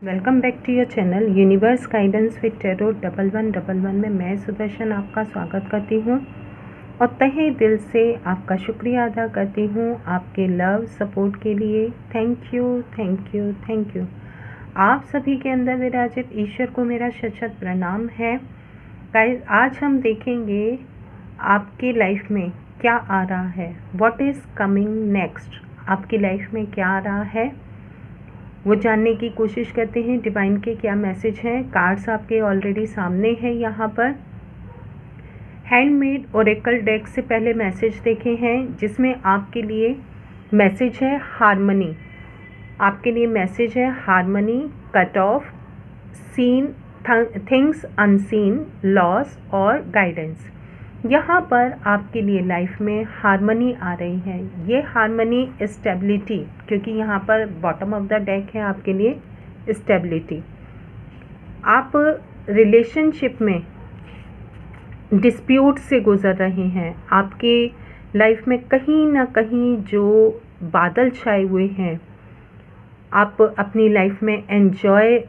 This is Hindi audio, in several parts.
Welcome back to your channel universe guidance with tarot 1111 में मैं सुदर्शन आपका स्वागत करती हूँ और तहे दिल से आपका शुक्रिया अदा करती हूँ आपके लव सपोर्ट के लिए। Thank you thank you thank you. आप सभी के अंदर विराजित ईश्वर को मेरा शत शत प्रणाम है। गाइस, आज हम देखेंगे आपके लाइफ में क्या आ रहा है, व्हाट इज़ कमिंग नेक्स्ट। आपकी लाइफ में क्या आ रहा है वो जानने की कोशिश करते हैं। डिवाइन के क्या मैसेज हैं। कार्ड्स आपके ऑलरेडी सामने हैं यहाँ पर। हैंडमेड ओरेकल डेक से पहले मैसेज देखे हैं जिसमें आपके लिए मैसेज है हार्मनी। आपके लिए मैसेज है harmony, cut off, seen things unseen, loss और गाइडेंस। यहाँ पर आपके लिए लाइफ में हार्मनी आ रही है। ये हार्मनी स्टेबिलिटी, क्योंकि यहाँ पर बॉटम ऑफ द डेक है आपके लिए स्टेबिलिटी। आप रिलेशनशिप में डिस्प्यूट से गुजर रहे हैं। आपके लाइफ में कहीं ना कहीं जो बादल छाए हुए हैं, आप अपनी लाइफ में एंजॉय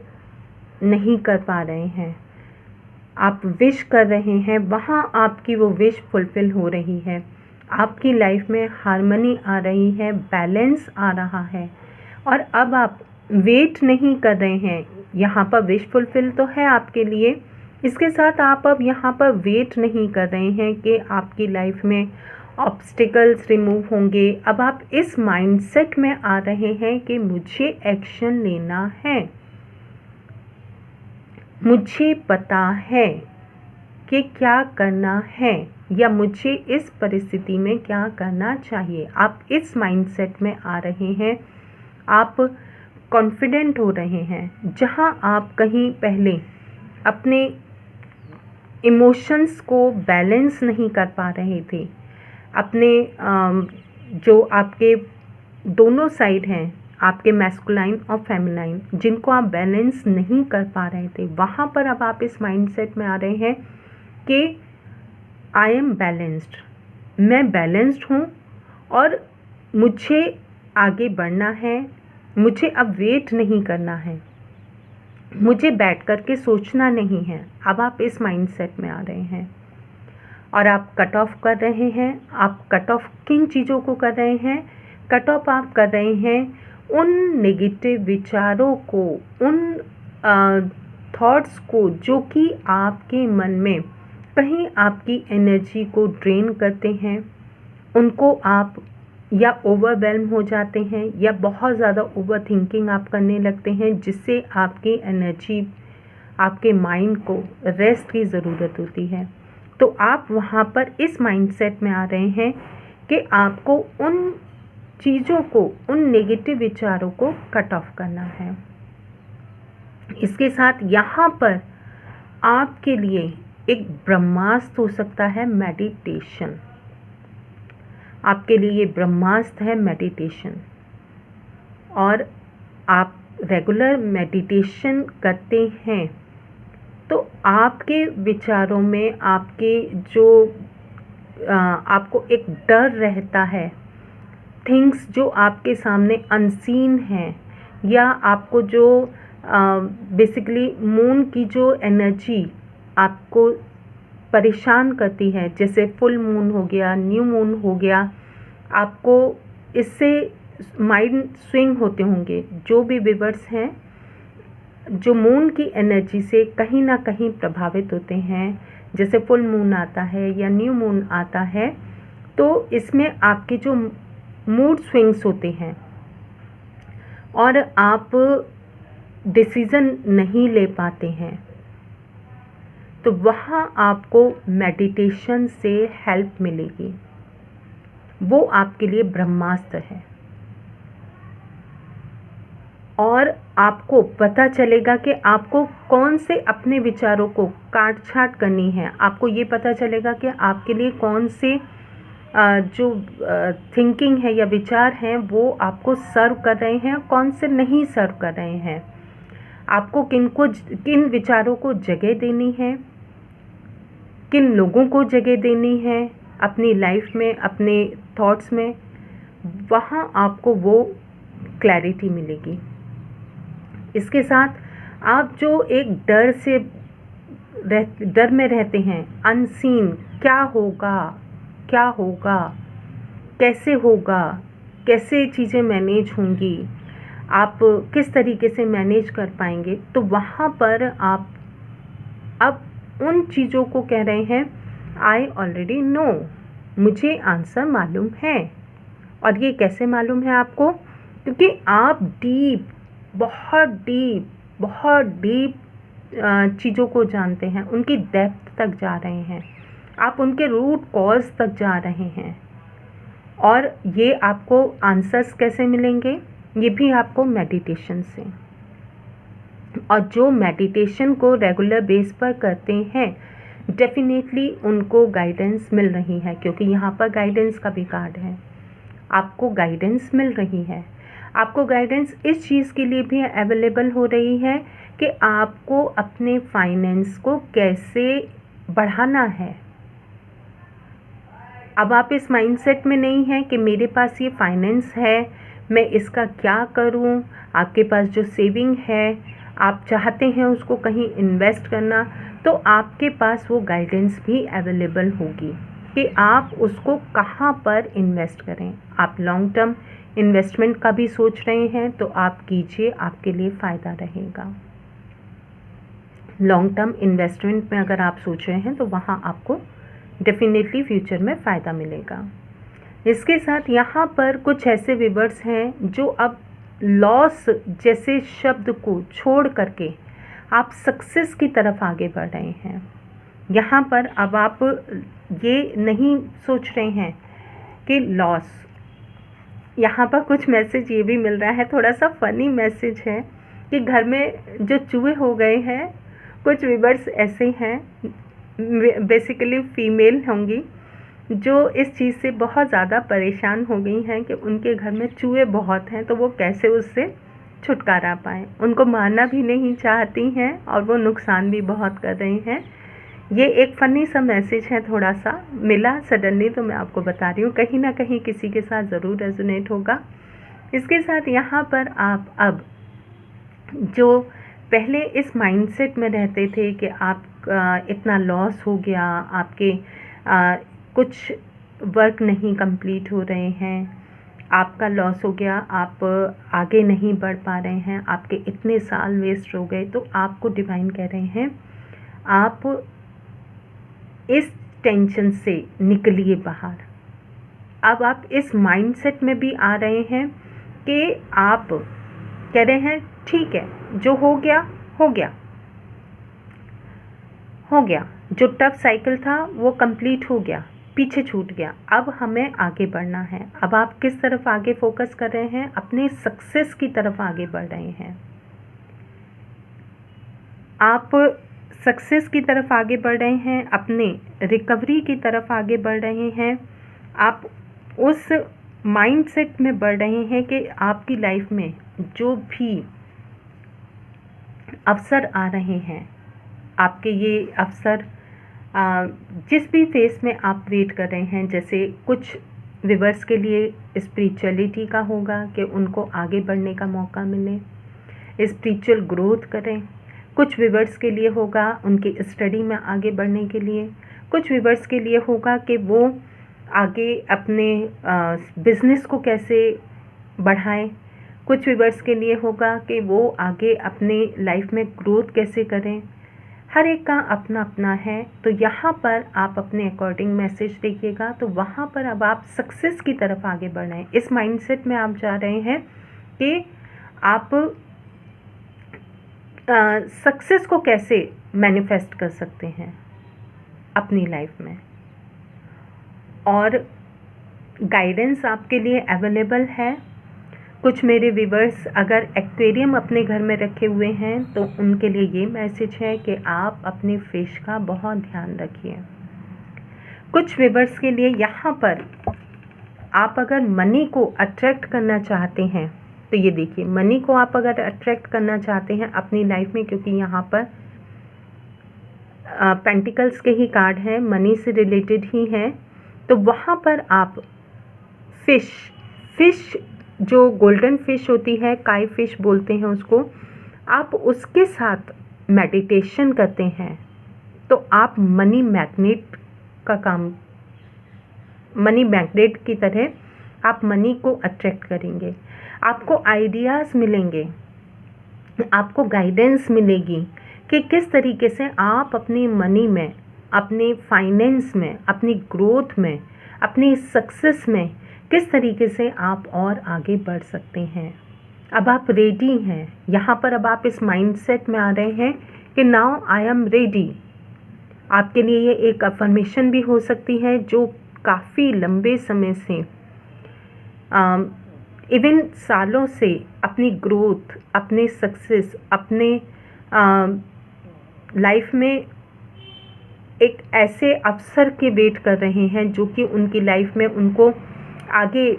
नहीं कर पा रहे हैं। आप विश कर रहे हैं, वहाँ आपकी वो विश फुलफिल हो रही है। आपकी लाइफ में हार्मनी आ रही है, बैलेंस आ रहा है और अब आप वेट नहीं कर रहे हैं। यहाँ पर विश फुलफिल तो है आपके लिए, इसके साथ आप अब यहाँ पर वेट नहीं कर रहे हैं कि आपकी लाइफ में ऑब्स्टिकल्स रिमूव होंगे। अब आप इस माइंडसेट में आ रहे हैं कि मुझे एक्शन लेना है, मुझे पता है कि क्या करना है या मुझे इस परिस्थिति में क्या करना चाहिए। आप इस माइंडसेट में आ रहे हैं, आप कॉन्फिडेंट हो रहे हैं। जहां आप कहीं पहले अपने इमोशंस को बैलेंस नहीं कर पा रहे थे, अपने जो आपके दोनों साइड हैं, आपके मैस्कुलाइन और फेमिनाइन, जिनको आप बैलेंस नहीं कर पा रहे थे, वहाँ पर अब आप इस माइंडसेट में आ रहे हैं कि आई एम बैलेंस्ड, मैं बैलेंस्ड हूँ और मुझे आगे बढ़ना है। मुझे अब वेट नहीं करना है, मुझे बैठ कर के सोचना नहीं है। अब आप इस माइंडसेट में आ रहे हैं और आप कट ऑफ कर रहे हैं। आप कट ऑफ किन चीज़ों को कर रहे हैं? कट ऑफ आप कर रहे हैं उन नेगेटिव विचारों को, उन थॉट्स को जो कि आपके मन में कहीं आपकी एनर्जी को ड्रेन करते हैं। उनको आप या ओवरवेल्म हो जाते हैं या बहुत ज़्यादा ओवर थिंकिंग आप करने लगते हैं, जिससे आपकी एनर्जी, आपके माइंड को रेस्ट की ज़रूरत होती है। तो आप वहाँ पर इस माइंडसेट में आ रहे हैं कि आपको उन चीज़ों को, उन नेगेटिव विचारों को कट ऑफ करना है। इसके साथ यहाँ पर आपके लिए एक ब्रह्मास्त्र हो सकता है मेडिटेशन। आपके लिए ये ब्रह्मास्त्र है मेडिटेशन, और आप रेगुलर मेडिटेशन करते हैं तो आपके विचारों में आपके जो आपको एक डर रहता है, थिंग्स जो आपके सामने अनसीन हैं, या आपको जो बेसिकली मून की जो एनर्जी आपको परेशान करती है, जैसे फुल मून हो गया, न्यू मून हो गया, आपको इससे माइंड स्विंग होते होंगे। जो भी व्यूअर्स हैं जो मून की एनर्जी से कहीं ना कहीं प्रभावित होते हैं, जैसे फुल मून आता है या न्यू मून आता है, तो इसमें आपके जो मूड स्विंग्स होते हैं और आप डिसीज़न नहीं ले पाते हैं, तो वहाँ आपको मेडिटेशन से हेल्प मिलेगी। वो आपके लिए ब्रह्मास्त्र है और आपको पता चलेगा कि आपको कौन से अपने विचारों को काट छाट करनी है। आपको ये पता चलेगा कि आपके लिए कौन से जो थिंकिंग है या विचार हैं वो आपको सर्व कर रहे हैं, कौन से नहीं सर्व कर रहे हैं। आपको किन विचारों को जगह देनी है, किन लोगों को जगह देनी है अपनी लाइफ में, अपने थॉट्स में, वहाँ आपको वो क्लैरिटी मिलेगी। इसके साथ आप जो एक डर में रहते हैं, अनसीन, क्या होगा, क्या होगा, कैसे होगा, कैसे चीज़ें मैनेज होंगी, आप किस तरीके से मैनेज कर पाएंगे, तो वहाँ पर आप अब उन चीज़ों को कह रहे हैं आई ऑलरेडी नो, मुझे आंसर मालूम है। और ये कैसे मालूम है आपको? क्योंकि आप बहुत डीप चीज़ों को जानते हैं, उनकी डेप्थ तक जा रहे हैं, आप उनके रूट कॉज तक जा रहे हैं। और ये आपको आंसर्स कैसे मिलेंगे? ये भी आपको मेडिटेशन से। और जो मेडिटेशन को रेगुलर बेस पर करते हैं, डेफिनेटली उनको गाइडेंस मिल रही है, क्योंकि यहाँ पर गाइडेंस का भी कार्ड है। आपको गाइडेंस मिल रही है। आपको गाइडेंस इस चीज़ के लिए भी अवेलेबल हो रही है कि आपको अपने फाइनेंस को कैसे बढ़ाना है। अब आप इस माइंडसेट में नहीं हैं कि मेरे पास ये फाइनेंस है, मैं इसका क्या करूं। आपके पास जो सेविंग है, आप चाहते हैं उसको कहीं इन्वेस्ट करना, तो आपके पास वो गाइडेंस भी अवेलेबल होगी कि आप उसको कहाँ पर इन्वेस्ट करें। आप लॉन्ग टर्म इन्वेस्टमेंट का भी सोच रहे हैं तो आप कीजिए, आपके लिए फ़ायदा रहेगा। लॉन्ग टर्म इन्वेस्टमेंट में अगर आप सोच रहे हैं तो वहाँ आपको डेफिनेटली फ्यूचर में फ़ायदा मिलेगा। इसके साथ यहाँ पर कुछ ऐसे व्यूअर्स हैं जो अब लॉस जैसे शब्द को छोड़ करके आप सक्सेस की तरफ आगे बढ़ रहे हैं। यहाँ पर अब आप ये नहीं सोच रहे हैं कि लॉस, यहाँ पर कुछ मैसेज ये भी मिल रहा है, थोड़ा सा फ़नी मैसेज है कि घर में जो चूहे हो गए हैं, कुछ व्यूअर्स ऐसे हैं, बेसिकली फीमेल होंगी, जो इस चीज़ से बहुत ज़्यादा परेशान हो गई हैं कि उनके घर में चूहे बहुत हैं, तो वो कैसे उससे छुटकारा पाएँ। उनको मारना भी नहीं चाहती हैं और वो नुकसान भी बहुत कर रही हैं। ये एक फ़नी सा मैसेज है, थोड़ा सा मिला सडनली, तो मैं आपको बता रही हूँ, कहीं ना कहीं किसी के साथ ज़रूर रेजोनेट होगा। इसके साथ यहाँ पर आप अब जो पहले इस माइंडसेट में रहते थे कि आप इतना लॉस हो गया, आपके कुछ वर्क नहीं कंप्लीट हो रहे हैं, आपका लॉस हो गया, आप आगे नहीं बढ़ पा रहे हैं, आपके इतने साल वेस्ट हो गए, तो आपको डिवाइन कह रहे हैं आप इस टेंशन से निकलिए बाहर। अब आप इस माइंडसेट में भी आ रहे हैं कि आप कह रहे हैं ठीक है, जो हो गया हो गया, हो गया, जो टफ साइकिल था वो कंप्लीट हो गया, पीछे छूट गया, अब हमें आगे बढ़ना है। अब आप किस तरफ आगे फोकस कर रहे हैं? अपने सक्सेस की तरफ आगे बढ़ रहे हैं। आप सक्सेस की तरफ आगे बढ़ रहे हैं, अपने रिकवरी की तरफ आगे बढ़ रहे हैं। आप उस माइंडसेट में बढ़ रहे हैं कि आपकी लाइफ में जो भी अवसर आ रहे हैं, आपके ये अवसर जिस भी फेस में आप वेट कर रहे हैं, जैसे कुछ व्यूअर्स के लिए स्पिरिचुअलिटी का होगा कि उनको आगे बढ़ने का मौका मिले, स्पिरिचुअल ग्रोथ करें। कुछ व्यूअर्स के लिए होगा उनकी स्टडी में आगे बढ़ने के लिए, कुछ व्यूअर्स के लिए होगा कि वो आगे अपने बिजनेस को कैसे बढ़ाएं, कुछ व्यूअर्स के लिए होगा कि वो आगे अपने लाइफ में ग्रोथ कैसे करें। हर एक का अपना अपना है, तो यहाँ पर आप अपने अकॉर्डिंग मैसेज देखिएगा, तो वहाँ पर अब आप सक्सेस की तरफ आगे बढ़ रहे हैं। इस माइंडसेट में आप जा रहे हैं कि आप सक्सेस को कैसे मैनिफेस्ट कर सकते हैं अपनी लाइफ में। और गाइडेंस आपके लिए अवेलेबल है। कुछ मेरे व्यूअर्स अगर एक्वेरियम अपने घर में रखे हुए हैं तो उनके लिए ये मैसेज है कि आप अपने फिश का बहुत ध्यान रखिए। कुछ व्यूअर्स के लिए यहाँ पर आप अगर मनी को अट्रैक्ट करना चाहते हैं, तो ये देखिए, मनी को आप अगर अट्रैक्ट करना चाहते हैं अपनी लाइफ में, क्योंकि यहाँ पर पेंटिकल्स के ही कार्ड हैं, मनी से रिलेटेड ही हैं, तो वहाँ पर आप फिश जो गोल्डन फिश होती है, काई फिश बोलते हैं उसको, आप उसके साथ मेडिटेशन करते हैं तो आप मनी मैग्नेट का काम, मनी मैग्नेट की तरह आप मनी को अट्रैक्ट करेंगे। आपको आइडियाज़ मिलेंगे, आपको गाइडेंस मिलेगी कि किस तरीके से आप अपनी मनी में, अपने फाइनेंस में, अपनी ग्रोथ में, अपनी सक्सेस में किस तरीके से आप और आगे बढ़ सकते हैं। अब आप रेडी हैं यहाँ पर, अब आप इस माइंडसेट में आ रहे हैं कि नाउ आई एम रेडी। आपके लिए ये एक अफर्मेशन भी हो सकती है जो काफ़ी लंबे समय से, इवन सालों से अपनी ग्रोथ, अपने सक्सेस, अपने लाइफ में एक ऐसे अवसर के वेट कर रहे हैं जो कि उनकी लाइफ में उनको आगे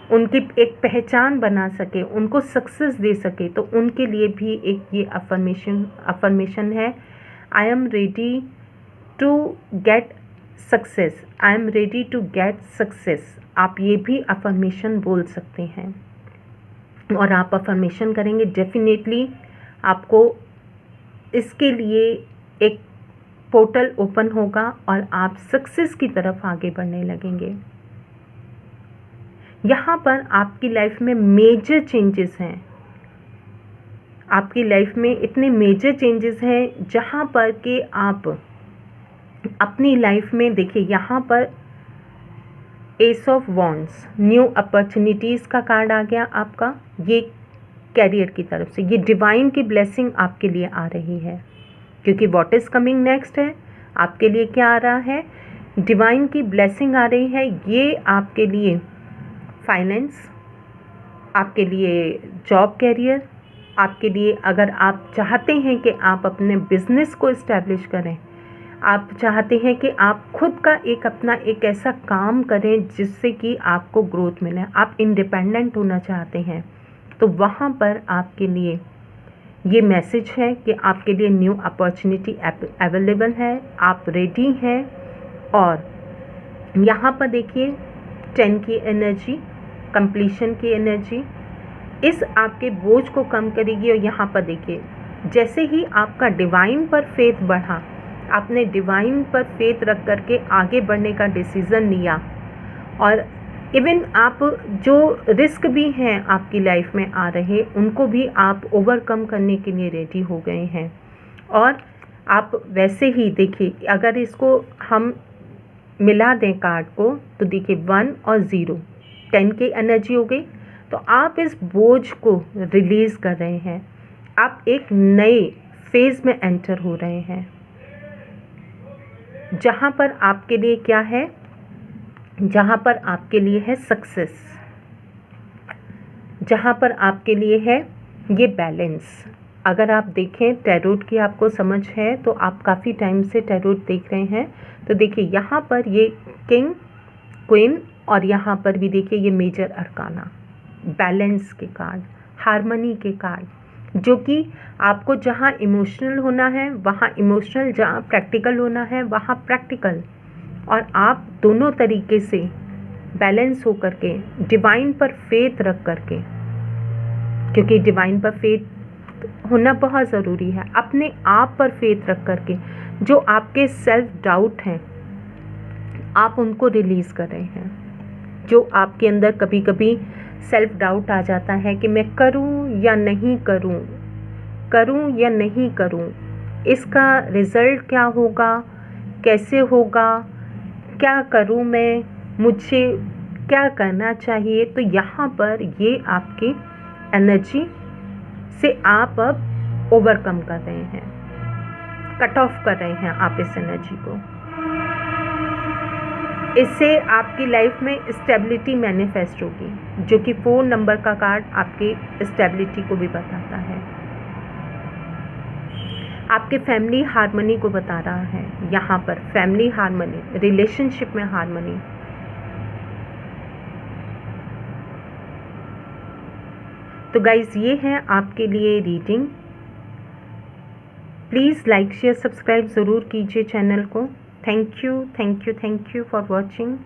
उनकी एक पहचान बना सके, उनको सक्सेस दे सके। तो उनके लिए भी एक ये अफर्मेशन है, I am ready to get success, I am ready to get success. आप ये भी अफर्मेशन बोल सकते हैं और आप अफर्मेशन करेंगे, डेफिनेटली आपको इसके लिए एक पोर्टल ओपन होगा और आप सक्सेस की तरफ आगे बढ़ने लगेंगे। यहाँ पर आपकी लाइफ में मेजर चेंजेस हैं, आपकी लाइफ में इतने मेजर चेंजेस हैं जहाँ पर कि आप अपनी लाइफ में देखिए, यहाँ पर S of wands, new opportunities का कार्ड आ गया आपका। ये कैरियर की तरफ से ये डिवाइन की ब्लेसिंग आपके लिए आ रही है, क्योंकि व्हाट इज़ कमिंग नेक्स्ट है आपके लिए क्या आ रहा है, डिवाइन की ब्लेसिंग आ रही है। ये आपके लिए फाइनेंस, आपके लिए जॉब कैरियर, आपके लिए अगर आप चाहते हैं कि आप अपने बिजनेस को इस्टेब्लिश करें, आप चाहते हैं कि आप खुद का एक अपना एक ऐसा काम करें जिससे कि आपको ग्रोथ मिले, आप इंडिपेंडेंट होना चाहते हैं, तो वहाँ पर आपके लिए ये मैसेज है कि आपके लिए न्यू अपॉर्चुनिटी अवेलेबल है, आप रेडी हैं। और यहाँ पर देखिए 10 की एनर्जी, कंप्लीशन की एनर्जी इस आपके बोझ को कम करेगी। और यहाँ पर देखिए, जैसे ही आपका डिवाइन पर फेथ बढ़ा, आपने डिवाइन पर फेथ रख करके आगे बढ़ने का डिसीज़न लिया, और इवन आप जो रिस्क भी हैं आपकी लाइफ में आ रहे, उनको भी आप ओवरकम करने के लिए रेडी हो गए हैं। और आप वैसे ही देखिए, अगर इसको हम मिला दें कार्ड को, तो देखिए 1 और 0, 10 की एनर्जी हो गई। तो आप इस बोझ को रिलीज़ कर रहे हैं, आप एक नए फेज़ में एंटर हो रहे हैं, जहाँ पर आपके लिए क्या है, जहाँ पर आपके लिए है सक्सेस, जहाँ पर आपके लिए है ये बैलेंस। अगर आप देखें टैरोट की आपको समझ है तो आप काफ़ी टाइम से टैरोट देख रहे हैं, तो देखिए यहाँ पर ये किंग, क्वीन, और यहाँ पर भी देखिए ये मेजर अरकाना, बैलेंस के कार्ड, हार्मनी के कार्ड, जो कि आपको जहाँ इमोशनल होना है वहाँ इमोशनल, जहाँ प्रैक्टिकल होना है वहाँ प्रैक्टिकल, और आप दोनों तरीके से बैलेंस हो करके डिवाइन पर फेथ रख करके, क्योंकि डिवाइन पर फेथ होना बहुत ज़रूरी है, अपने आप पर फेथ रख करके जो आपके सेल्फ डाउट हैं आप उनको रिलीज़ कर रहे हैं। जो आपके अंदर कभी कभी सेल्फ डाउट आ जाता है कि मैं करूं या नहीं करूं, करूं या नहीं करूं, इसका रिज़ल्ट क्या होगा, कैसे होगा, क्या करूं मैं, मुझे क्या करना चाहिए। तो यहाँ पर ये आपकी एनर्जी से आप अब ओवरकम कर रहे हैं, कट ऑफ कर रहे हैं आप इस एनर्जी को। इससे आपकी लाइफ में स्टेबिलिटी मैनिफेस्ट होगी, जो कि 4 नंबर का कार्ड आपकी स्टेबिलिटी को भी बताता है, आपके फैमिली हार्मनी को बता रहा है। यहाँ पर फैमिली हार्मनी, रिलेशनशिप में हार्मनी। तो गाइज ये है आपके लिए reading. Please like share subscribe ज़रूर कीजिए चैनल को। Thank you for watching.